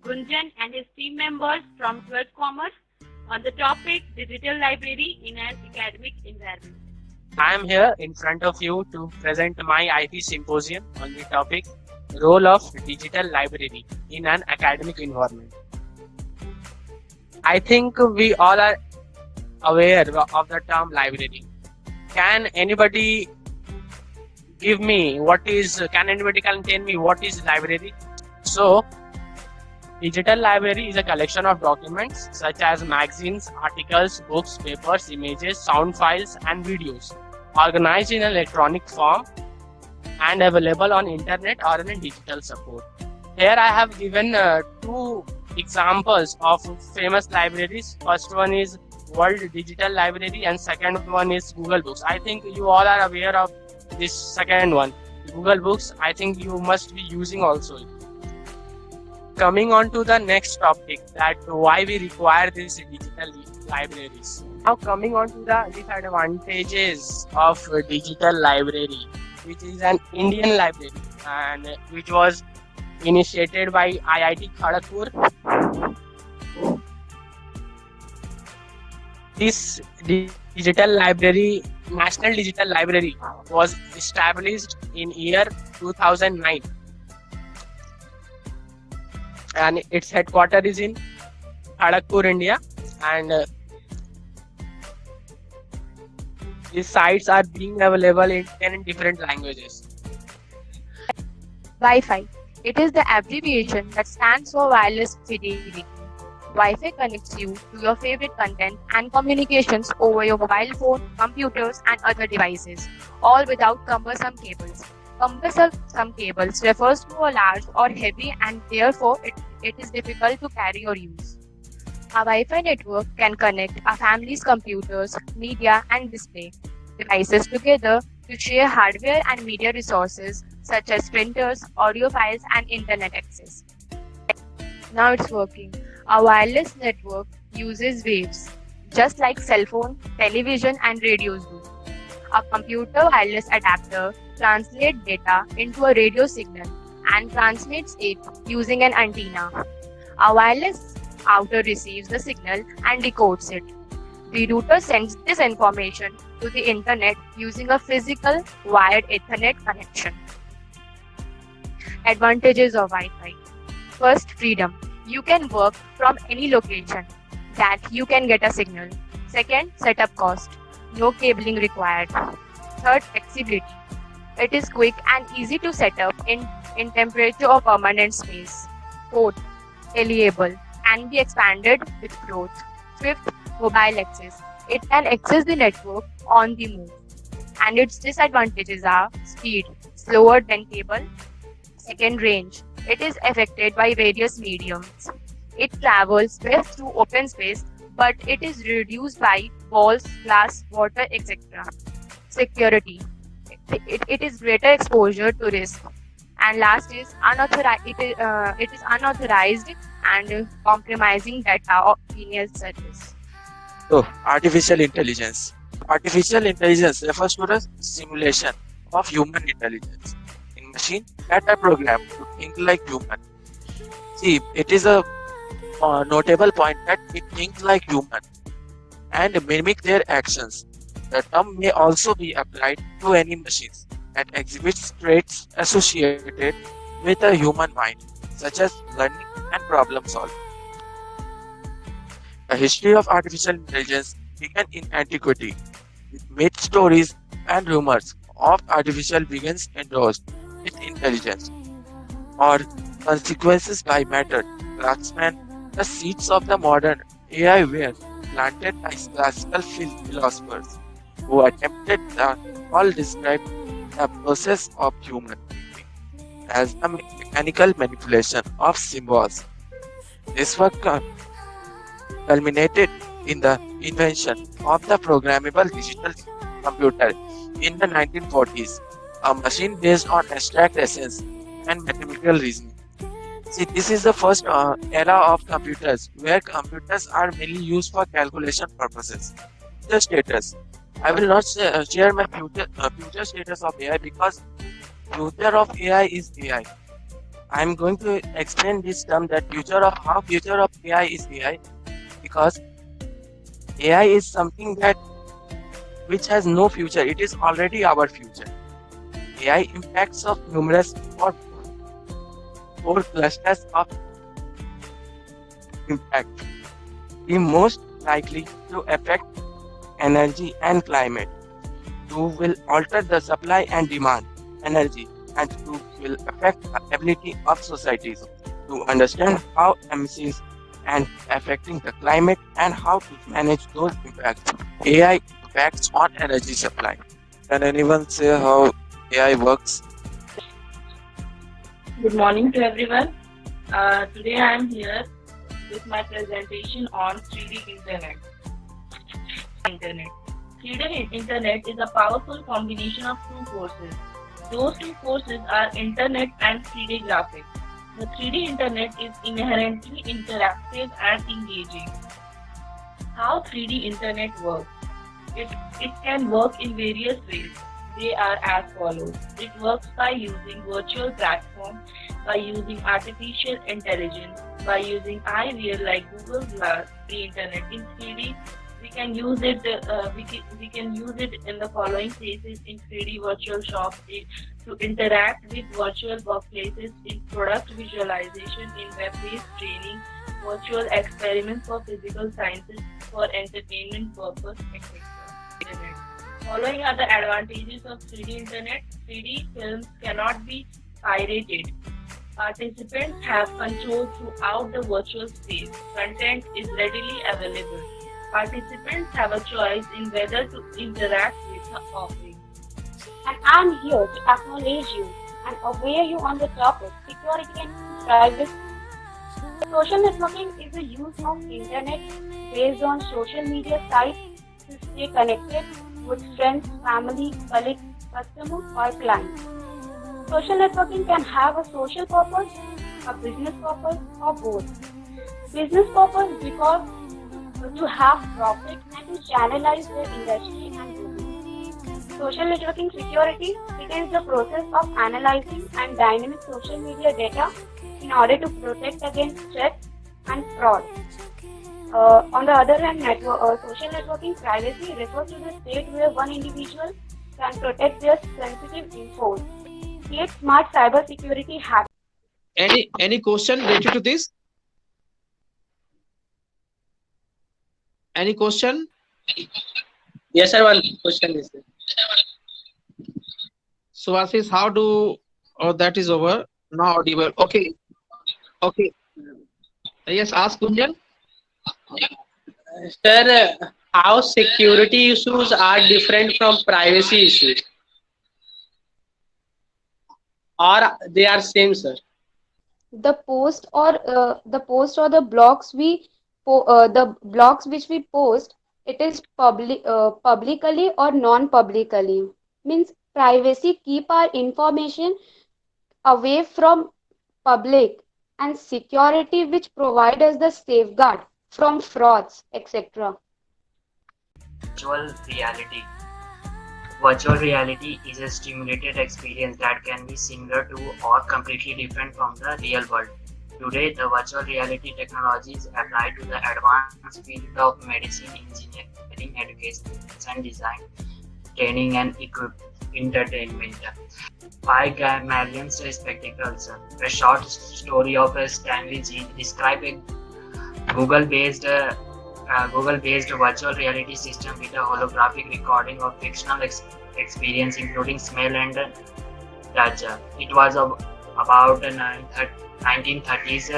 Gunjan and his team members from 12th Commerce on the topic Digital Library in an Academic Environment. I am here in front of you to present my IP symposium on the topic Role of Digital Library in an Academic Environment. I think we all are aware of the term library. Can anybody can anybody tell me what is library? So, digital library is a collection of documents such as magazines, articles, books, papers, images, sound files, and videos organized in electronic form and available on internet or in a digital support. Here I have given two examples of famous libraries. First one is World Digital Library and second one is Google Books. I think you all are aware of this second one. Google Books, I think you must be using also. Coming on to the next topic, that why we require these digital libraries. Now coming on to the disadvantages of digital library, which is an Indian library and which was initiated by IIT Kharagpur. This digital library, National Digital Library, was established in year 2009. And its headquarters is in Kharagpur, India, and these sites are being available in 10 different languages. Wi-Fi. It is the abbreviation that stands for wireless fidelity. Wi-Fi connects you to your favorite content and communications over your mobile phone, computers, and other devices, all without cumbersome cables. Cumbersome cables refers to a large or heavy and therefore it is difficult to carry or use. A Wi-Fi network can connect a family's computers, media and display devices together to share hardware and media resources such as printers, audio files and internet access. Now it's working. A wireless network uses waves, just like cell phone, television and radios do. A computer wireless adapter translates data into a radio signal and transmits it using an antenna. A wireless router receives the signal and decodes it. The router sends this information to the internet using a physical wired Ethernet connection. Advantages of Wi-Fi. First, freedom. You can work from any location that you can get a signal. Second, setup cost. No cabling required. Third, flexibility. It is quick and easy to set up in temperature or permanent space. Fourth, reliable. Can be expanded with growth. Fifth, mobile access. It can access the network on the move. And its disadvantages are speed, slower than cable. Second, range. It is affected by various mediums. It travels best through open space, but it is reduced by walls, glass, water, etc. Security. It is greater exposure to risk. And last is it is unauthorized and compromising data or email service. So, artificial intelligence. Artificial intelligence refers to the simulation of human intelligence in machine that are programmed to think like human. See, it is a notable point that it thinks like human and mimic their actions. The term may also be applied to any machines that exhibits traits associated with a human mind, such as learning and problem solving. The history of artificial intelligence began in antiquity, with myth stories and rumors of artificial beings endorsed with intelligence or consequences by matter. Craftsmen, the seeds of the modern AI were planted by classical philosophers who attempted the all described the process of human thinking as the mechanical manipulation of symbols. This work culminated in the invention of the programmable digital computer in the 1940s, a machine based on abstract essence and mathematical reasoning. See, this is the first era of computers where computers are mainly used for calculation purposes. The status. I will not share my future status of AI because future of AI is AI. I'm going to explain this term that future of AI is AI, because AI is something that which has no future. It is already our future. AI impacts of numerous or four clusters of impact. The most likely to affect energy and climate. Two will alter the supply and demand energy, and two will affect the ability of societies to understand how emissions and affecting the climate and how to manage those impacts. AI impacts on energy supply. Can anyone say how AI works? Good morning to everyone. Today I am here with my presentation on 3D Internet. 3D Internet is a powerful combination of two forces. Those two forces are Internet and 3D graphics. The 3D Internet is inherently interactive and engaging. How 3D Internet works? It can work in various ways. They are as follows. It works by using virtual platforms, by using artificial intelligence, by using IVR like Google Glass, the Internet in 3D. We can use it. We can use it in the following cases: in 3D virtual shops, to interact with virtual workplaces, in product visualization, in web-based training, virtual experiments for physical sciences, for entertainment purpose, etc. Following are the advantages of 3D Internet. 3D films cannot be pirated. Participants have control throughout the virtual space. Content is readily available. Participants have a choice in whether to interact with the offering. And I'm here to acknowledge you and aware you on the topic security and privacy. Social networking is the use of internet based on social media sites to stay connected with friends, family, colleagues, customers, or clients. Social networking can have a social purpose, a business purpose, or both. Business purpose because to have profit and to channelize their industry and business. Social networking security, it is the process of analyzing and dynamic social media data in order to protect against threats and fraud. On the other hand, social networking privacy refers to the state where one individual can protect their sensitive info. Create smart cyber security habits. Any question related to this? Any question? Yes, sir. One question is there. So Ashish, how do? Oh, that is over. Now audible. Okay. Okay. Yes, ask Gunjan. Sir, how security issues are different from privacy issues? Or they are same, sir? The post or the blogs the blogs which we post, it is publicly or non-publicly. Means privacy keep our information away from public, and security which provide us the safeguard from frauds, etc. Virtual reality. Virtual reality is a stimulated experience that can be similar to or completely different from the real world. Today, the virtual reality technology is applied to the advanced field of medicine, engineering, education and design, training and entertainment. By Guy Spectacles, a short story of Stanley G describes a Google-based virtual reality system with a holographic recording of fictional experience, including smell and touch. It was about the 1930s.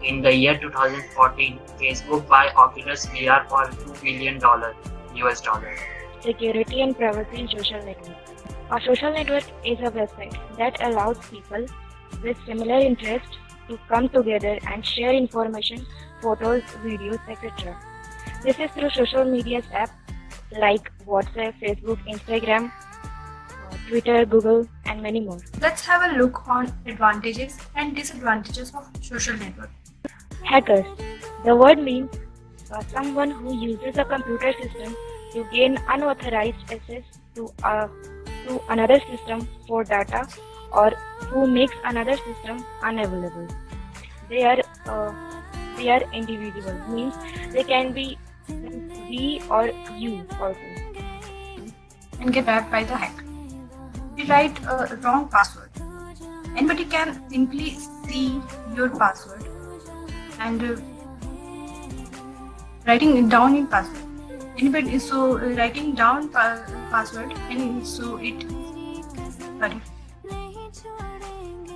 In the year 2014, Facebook buy Oculus VR for $2 billion US. Security and privacy in social network. A social network is a website that allows people with similar interests to come together and share information, photos, videos, etc. This is through social media apps like WhatsApp, Facebook, Instagram, Twitter, Google, and many more. Let's have a look on advantages and disadvantages of social network. Hackers. The word means someone who uses a computer system to gain unauthorized access to another system for data or who makes another system unavailable. They are individual, means they can be we or you also. And get trapped by the hacker. We write a wrong password. Anybody can simply see your password and writing it down in password. Anybody writing down password and so it sorry.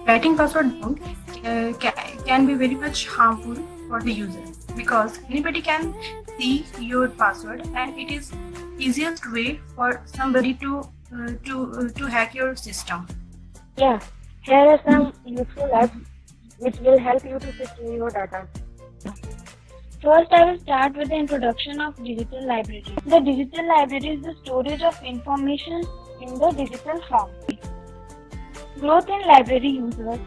Writing password down can be very much harmful for the user because anybody can see your password and it is easiest way for somebody to hack your system. Yeah, here are some useful apps which will help you to secure your data. First, I will start with the introduction of digital library. The digital library is the storage of information in the digital form. Growth in library users,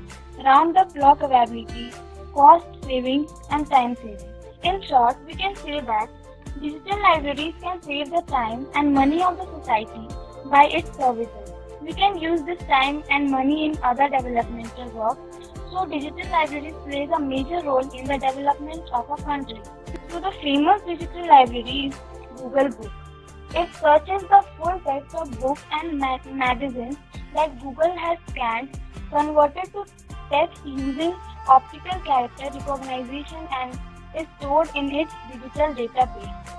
round-the-clock availability, cost saving, and time saving. In short, we can say that digital libraries can save the time and money of the society by its services. We can use this time and money in other developmental work. So digital libraries plays a major role in the development of a country. So the famous digital library is Google Book. It searches the full text of books and magazines that Google has scanned, converted to text using optical character recognition and is stored in its digital database.